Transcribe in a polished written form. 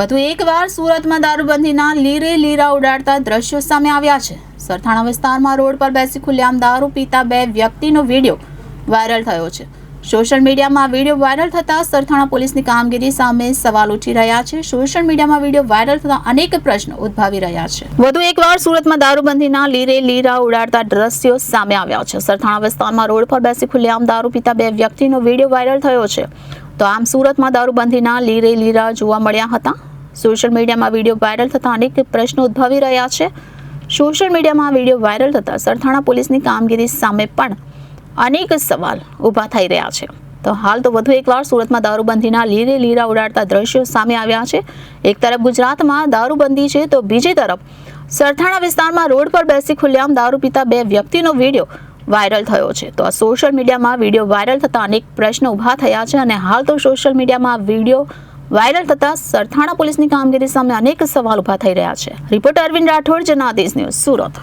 વધુ એકવાર સુરતમાં દારૂબંધીના લીરે લીરા ઉડાડતા દ્રશ્યો સામે આવ્યા છે। સરથાણા વિસ્તારમાં રોડ પર બેસી ખુલ્લેઆમ દારૂ પીતા બે વ્યક્તિનો વિડીયો વાયરલ થયો છે। સોશિયલ મીડિયામાં વિડીયો વાયરલ થતા સરથાણા પોલીસની કામગીરી સામે સવાલ ઉઠી રહ્યા છે। સોશિયલ મીડિયામાં વિડીયો વાયરલ થતા અનેક પ્રશ્નો ઉદ્ભવી રહ્યા છે। વધુ એકવાર સુરતમાં દારૂબંધીના લીરે લીરા ઉડાડતા દ્રશ્યો સામે આવ્યા છે। સરથાણા વિસ્તારમાં રોડ પર બેસી ખુલ્લેઆમ દારૂ પીતા બે વ્યક્તિનો વિડીયો વાયરલ થયો છે। તો આમ સુરતમાં દારૂબંધીના લીરે લીરા જોવા મળ્યા હતા। સોશિયલ મીડિયામાં વિડીયો વાયરલ થતા અનેક પ્રશ્નો ઉદ્ભવી રહ્યા છે। સોશિયલ મીડિયામાં વિડીયો વાયરલ થતા સરથાણા પોલીસની કામગીરી સામે પણ અનેક સવાલ ઊભા થઈ રહ્યા છે। તો હાલ તો વધુ એકવાર સુરતમાં દારૂબંધીના લીરે લીરા ઉડાડતા દ્રશ્યો સામે આવ્યા છે। એક તરફ ગુજરાતમાં દારૂબંધી છે તો બીજી તરફ સરથાણા વિસ્તારમાં રોડ પર બેસી ખુલ્લેઆમ દારૂ પીતા બે વ્યક્તિનો વિડીયો વાયરલ થયો છે। તો આ સોશિયલ મીડિયામાં વિડીયો વાયરલ થતા અનેક પ્રશ્નો ઊભા થયા છે અને હાલ તો સોશિયલ મીડિયામાં વિડીયો વાયરલ થતા સરથાણા પોલીસની કામગીરી સામે અનેક સવાલ ઊભા થઈ રહ્યા છે। Reporter Arvind Rathod, Janadesh news, Surat.